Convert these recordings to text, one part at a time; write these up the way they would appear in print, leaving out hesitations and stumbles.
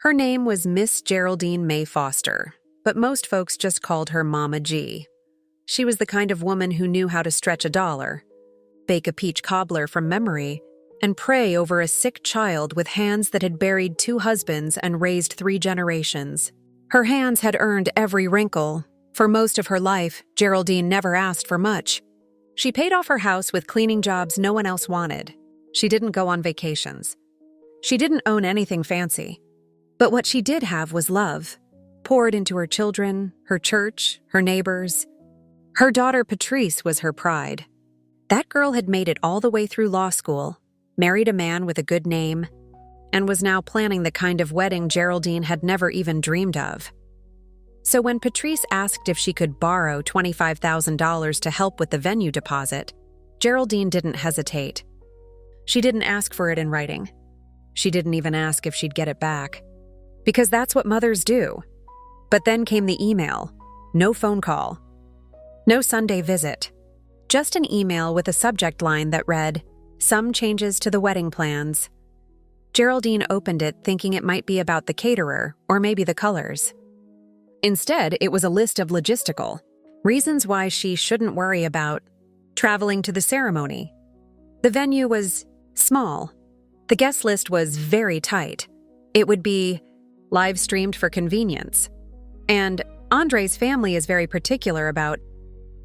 Her name was Miss Geraldine May Foster, but most folks just called her Mama G. She was the kind of woman who knew how to stretch a dollar, bake a peach cobbler from memory, and pray over a sick child with hands that had buried 2 husbands and raised 3 generations. Her hands had earned every wrinkle. For most of her life, Geraldine never asked for much. She paid off her house with cleaning jobs no one else wanted. She didn't go on vacations. She didn't own anything fancy. But what she did have was love, poured into her children, her church, her neighbors. Her daughter Patrice was her pride. That girl had made it all the way through law school, married a man with a good name, and was now planning the kind of wedding Geraldine had never even dreamed of. So when Patrice asked if she could borrow $25,000 to help with the venue deposit, Geraldine didn't hesitate. She didn't ask for it in writing. She didn't even ask if she'd get it back, because that's what mothers do. But then came the email. No phone call. No Sunday visit. Just an email with a subject line that read, "Some changes to the wedding plans." Geraldine opened it thinking it might be about the caterer or maybe the colors. Instead, it was a list of logistical reasons why she shouldn't worry about traveling to the ceremony. The venue was small. The guest list was very tight. It would be live streamed for convenience. And Andre's family is very particular about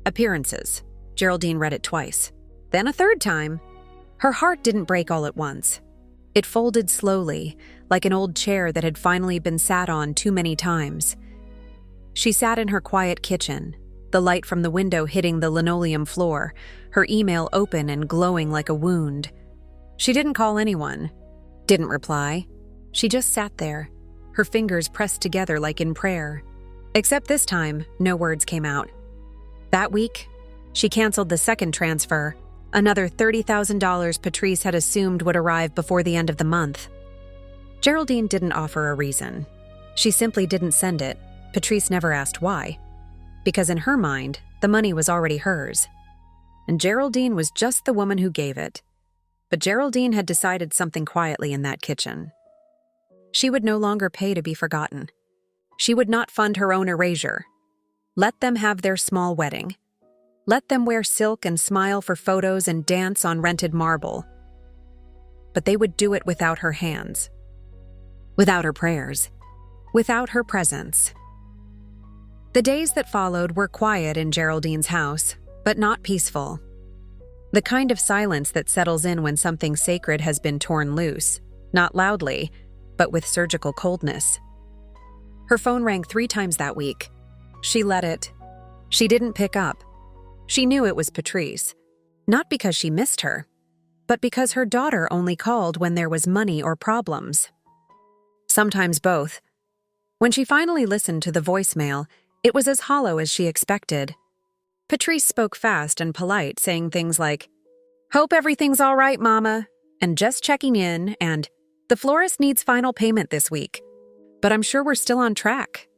appearances. Geraldine read it twice. Then a third time. Her heart didn't break all at once. It folded slowly, like an old chair that had finally been sat on too many times. She sat in her quiet kitchen, the light from the window hitting the linoleum floor, her email open and glowing like a wound. She didn't call anyone, didn't reply. She just sat there, her fingers pressed together like in prayer. Except this time, no words came out. That week, she canceled the second transfer, another $30,000 Patrice had assumed would arrive before the end of the month. Geraldine didn't offer a reason. She simply didn't send it. Patrice never asked why, because in her mind, the money was already hers. And Geraldine was just the woman who gave it. But Geraldine had decided something quietly in that kitchen. She would no longer pay to be forgotten. She would not fund her own erasure. Let them have their small wedding. Let them wear silk and smile for photos and dance on rented marble. But they would do it without her hands, without her prayers, without her presence. The days that followed were quiet in Geraldine's house, but not peaceful. The kind of silence that settles in when something sacred has been torn loose, not loudly, but with surgical coldness. Her phone rang 3 times that week. She let it. She didn't pick up. She knew it was Patrice, not because she missed her, but because her daughter only called when there was money or problems. Sometimes both. When she finally listened to the voicemail, it was as hollow as she expected. Patrice spoke fast and polite, saying things like, "Hope everything's all right, Mama," and "just checking in," and "the florist needs final payment this week, but I'm sure we're still on track."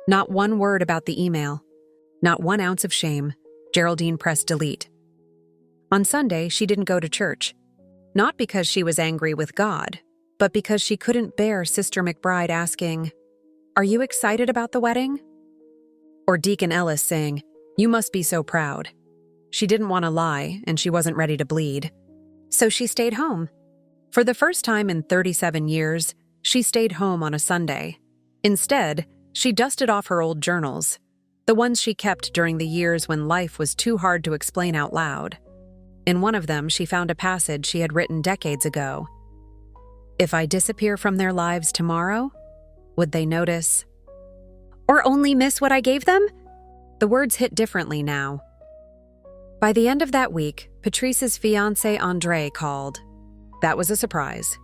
Not one word about the email. Not 1 ounce of shame. Geraldine pressed delete. On Sunday, she didn't go to church. Not because she was angry with God, but because she couldn't bear Sister McBride asking, "Are you excited about the wedding?" Or Deacon Ellis saying, "You must be so proud." She didn't want to lie, and she wasn't ready to bleed. So she stayed home. For the first time in 37 years, she stayed home on a Sunday. Instead, she dusted off her old journals, the ones she kept during the years when life was too hard to explain out loud. In one of them, she found a passage she had written decades ago. "If I disappear from their lives tomorrow, would they notice? Or only miss what I gave them?" The words hit differently now. By the end of that week, Patrice's fiancé Andre called. That was a surprise.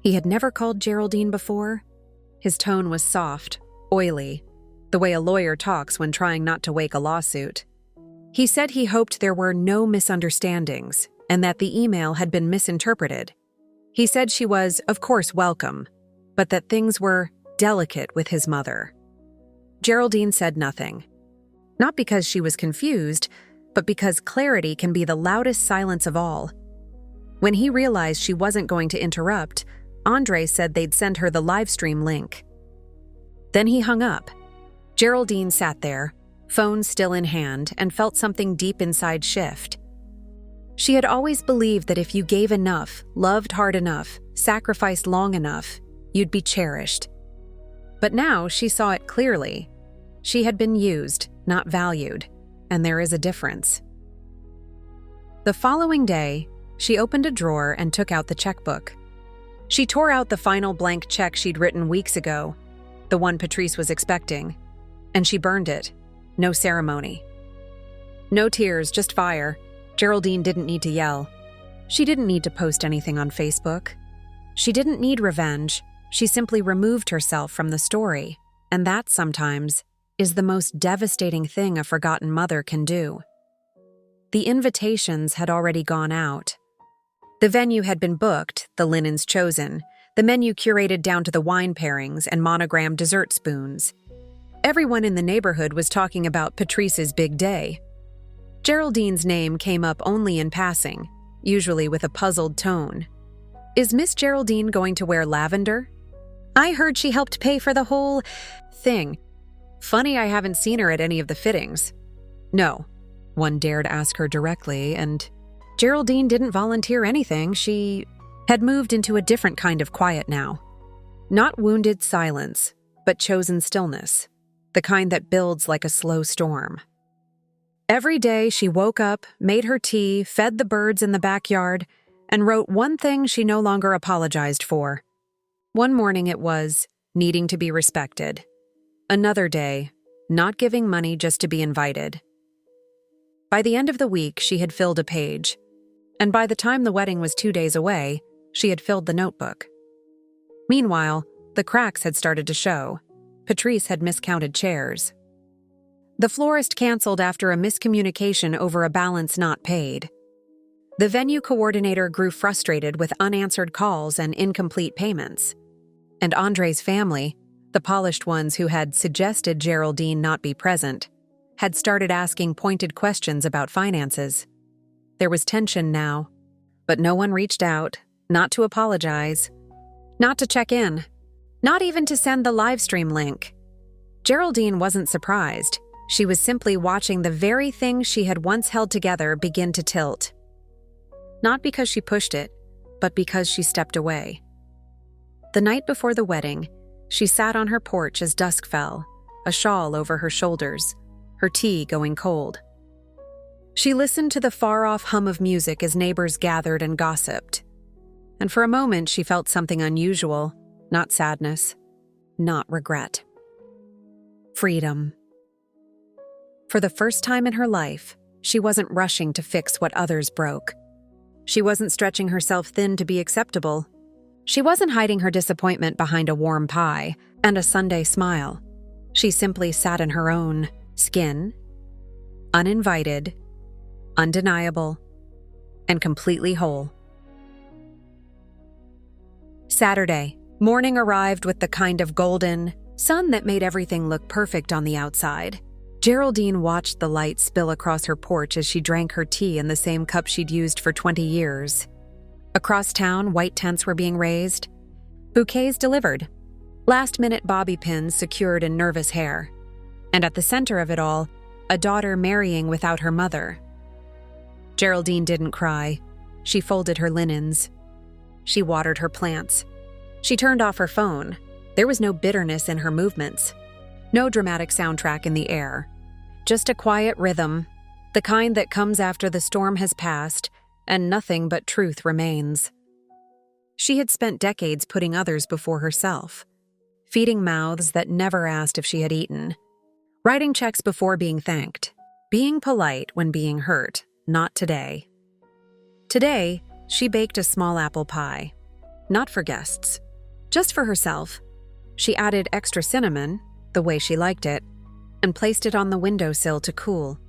He had never called Geraldine before. His tone was soft, oily, the way a lawyer talks when trying not to wake a lawsuit. He said he hoped there were no misunderstandings and that the email had been misinterpreted. He said she was, of course, welcome, but that things were delicate with his mother. Geraldine said nothing. Not because she was confused, but because clarity can be the loudest silence of all. When he realized she wasn't going to interrupt, Andre said they'd send her the live stream link. Then he hung up. Geraldine sat there, phone still in hand, and felt something deep inside shift. She had always believed that if you gave enough, loved hard enough, sacrificed long enough, you'd be cherished. But now she saw it clearly. She had been used, not valued, and there is a difference. The following day, she opened a drawer and took out the checkbook. She tore out the final blank check she'd written weeks ago, the one Patrice was expecting, and she burned it. No ceremony. No tears, just fire. Geraldine didn't need to yell. She didn't need to post anything on Facebook. She didn't need revenge. She simply removed herself from the story, and that sometimes is the most devastating thing a forgotten mother can do. The invitations had already gone out. The venue had been booked, the linens chosen, the menu curated down to the wine pairings and monogrammed dessert spoons. Everyone in the neighborhood was talking about Patrice's big day. Geraldine's name came up only in passing, usually with a puzzled tone. Is Miss Geraldine going to wear lavender? I heard she helped pay for the whole thing. Funny I haven't seen her at any of the fittings. No, one dared ask her directly, and Geraldine didn't volunteer anything. She had moved into a different kind of quiet now. Not wounded silence, but chosen stillness, the kind that builds like a slow storm. Every day she woke up, made her tea, fed the birds in the backyard, and wrote one thing she no longer apologized for. One morning it was needing to be respected. Another day, not giving money just to be invited. By the end of the week, she had filled a page, and by the time the wedding was 2 days away, she had filled the notebook. Meanwhile, the cracks had started to show. Patrice had miscounted chairs. The florist canceled after a miscommunication over a balance not paid. The venue coordinator grew frustrated with unanswered calls and incomplete payments. And Andre's family, the polished ones who had suggested Geraldine not be present, had started asking pointed questions about finances. There was tension now, but no one reached out, not to apologize, not to check in, not even to send the livestream link. Geraldine wasn't surprised. She was simply watching the very thing she had once held together begin to tilt. Not because she pushed it, but because she stepped away. The night before the wedding, she sat on her porch as dusk fell, a shawl over her shoulders, her tea going cold. She listened to the far-off hum of music as neighbors gathered and gossiped. And for a moment she felt something unusual, not sadness, not regret. Freedom. For the first time in her life, she wasn't rushing to fix what others broke. She wasn't stretching herself thin to be acceptable. She wasn't hiding her disappointment behind a warm pie and a Sunday smile. She simply sat in her own skin, uninvited, undeniable, and completely whole. Saturday. Morning arrived with the kind of golden sun that made everything look perfect on the outside. Geraldine watched the light spill across her porch as she drank her tea in the same cup she'd used for 20 years. Across town, white tents were being raised. Bouquets delivered. Last-minute bobby pins secured in nervous hair. And at the center of it all, a daughter marrying without her mother. Geraldine didn't cry. She folded her linens. She watered her plants. She turned off her phone. There was no bitterness in her movements. No dramatic soundtrack in the air. Just a quiet rhythm, the kind that comes after the storm has passed and nothing but truth remains. She had spent decades putting others before herself, feeding mouths that never asked if she had eaten, writing checks before being thanked, being polite when being hurt. Not today. Today, she baked a small apple pie. Not for guests. Just for herself. She added extra cinnamon, the way she liked it, and placed it on the windowsill to cool.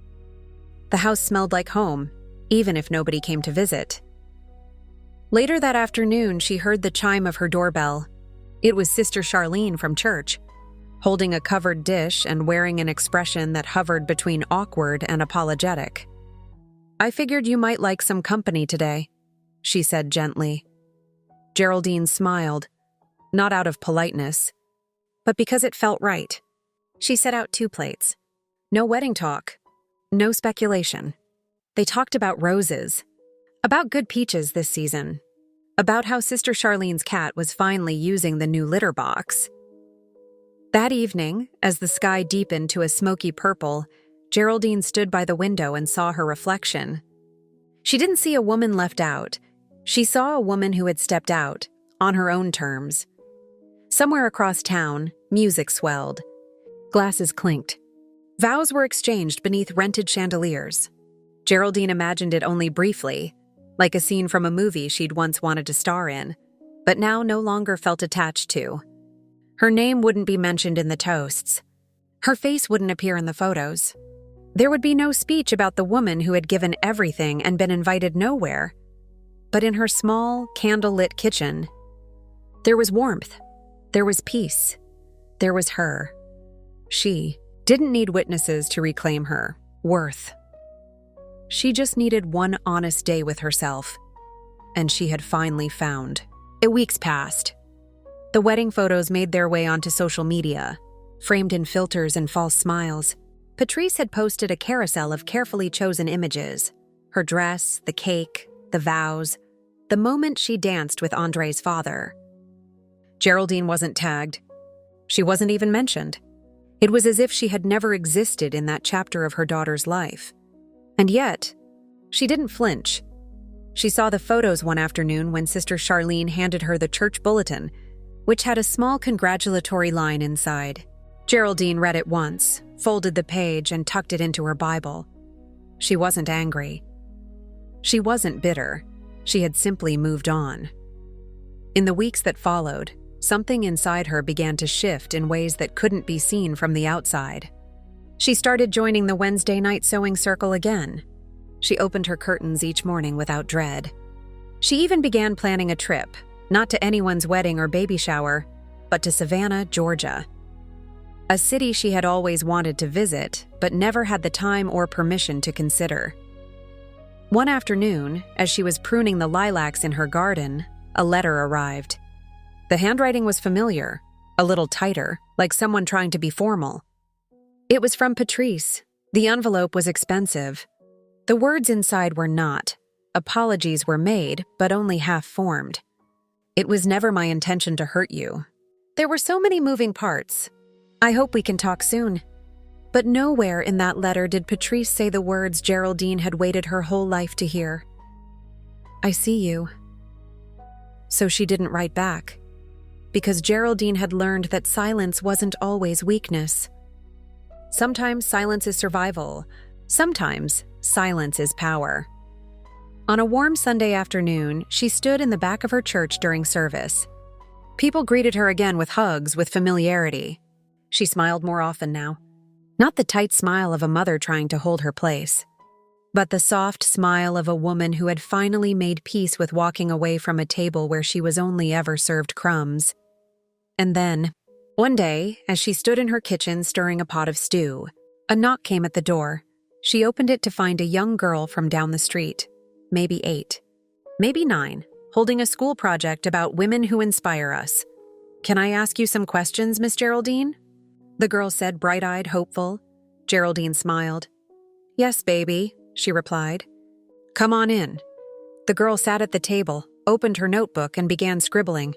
The house smelled like home, even if nobody came to visit. Later that afternoon, she heard the chime of her doorbell. It was Sister Charlene from church, holding a covered dish and wearing an expression that hovered between awkward and apologetic. I figured you might like some company today, she said gently. Geraldine smiled, not out of politeness, but because it felt right. She set out 2 plates. No wedding talk. No speculation. They talked about roses. About good peaches this season. About how Sister Charlene's cat was finally using the new litter box. That evening, as the sky deepened to a smoky purple, Geraldine stood by the window and saw her reflection. She didn't see a woman left out. She saw a woman who had stepped out, on her own terms. Somewhere across town, music swelled. Glasses clinked. Vows were exchanged beneath rented chandeliers. Geraldine imagined it only briefly, like a scene from a movie she'd once wanted to star in, but now no longer felt attached to. Her name wouldn't be mentioned in the toasts. Her face wouldn't appear in the photos. There would be no speech about the woman who had given everything and been invited nowhere. But in her small, candle-lit kitchen, there was warmth. There was peace. There was her. She didn't need witnesses to reclaim her worth. She just needed one honest day with herself, and she had finally found. Weeks passed. The wedding photos made their way onto social media, framed in filters and false smiles. Patrice had posted a carousel of carefully chosen images: her dress, the cake, the vows, the moment she danced with Andre's father. Geraldine wasn't tagged. She wasn't even mentioned. It was as if she had never existed in that chapter of her daughter's life. And yet, she didn't flinch. She saw the photos one afternoon when Sister Charlene handed her the church bulletin, which had a small congratulatory line inside. Geraldine read it once, folded the page, and tucked it into her Bible. She wasn't angry. She wasn't bitter. She had simply moved on. In the weeks that followed, something inside her began to shift in ways that couldn't be seen from the outside. She started joining the Wednesday night sewing circle again. She opened her curtains each morning without dread. She even began planning a trip, not to anyone's wedding or baby shower, but to Savannah, Georgia. A city she had always wanted to visit, but never had the time or permission to consider. One afternoon, as she was pruning the lilacs in her garden, a letter arrived. The handwriting was familiar, a little tighter, like someone trying to be formal. It was from Patrice. The envelope was expensive. The words inside were not. Apologies were made, but only half-formed. It was never my intention to hurt you. There were so many moving parts. I hope we can talk soon. But nowhere in that letter did Patrice say the words Geraldine had waited her whole life to hear. I see you. So she didn't write back, because Geraldine had learned that silence wasn't always weakness. Sometimes silence is survival. Sometimes silence is power. On a warm Sunday afternoon, she stood in the back of her church during service. People greeted her again with hugs, with familiarity. She smiled more often now. Not the tight smile of a mother trying to hold her place, but the soft smile of a woman who had finally made peace with walking away from a table where she was only ever served crumbs. And then, one day, as she stood in her kitchen stirring a pot of stew, a knock came at the door. She opened it to find a young girl from down the street, maybe 8, maybe 9, holding a school project about women who inspire us. "Can I ask you some questions, Miss Geraldine?" The girl said, bright-eyed, hopeful. Geraldine smiled. "Yes, baby," she replied. "Come on in." The girl sat at the table, opened her notebook, and began scribbling.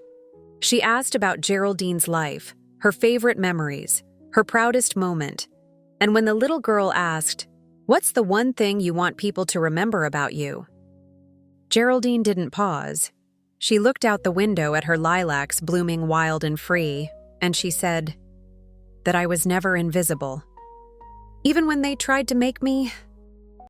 She asked about Geraldine's life, her favorite memories, her proudest moment. And when the little girl asked, "What's the one thing you want people to remember about you?" Geraldine didn't pause. She looked out the window at her lilacs blooming wild and free, and she said, "That I was never invisible. Even when they tried to make me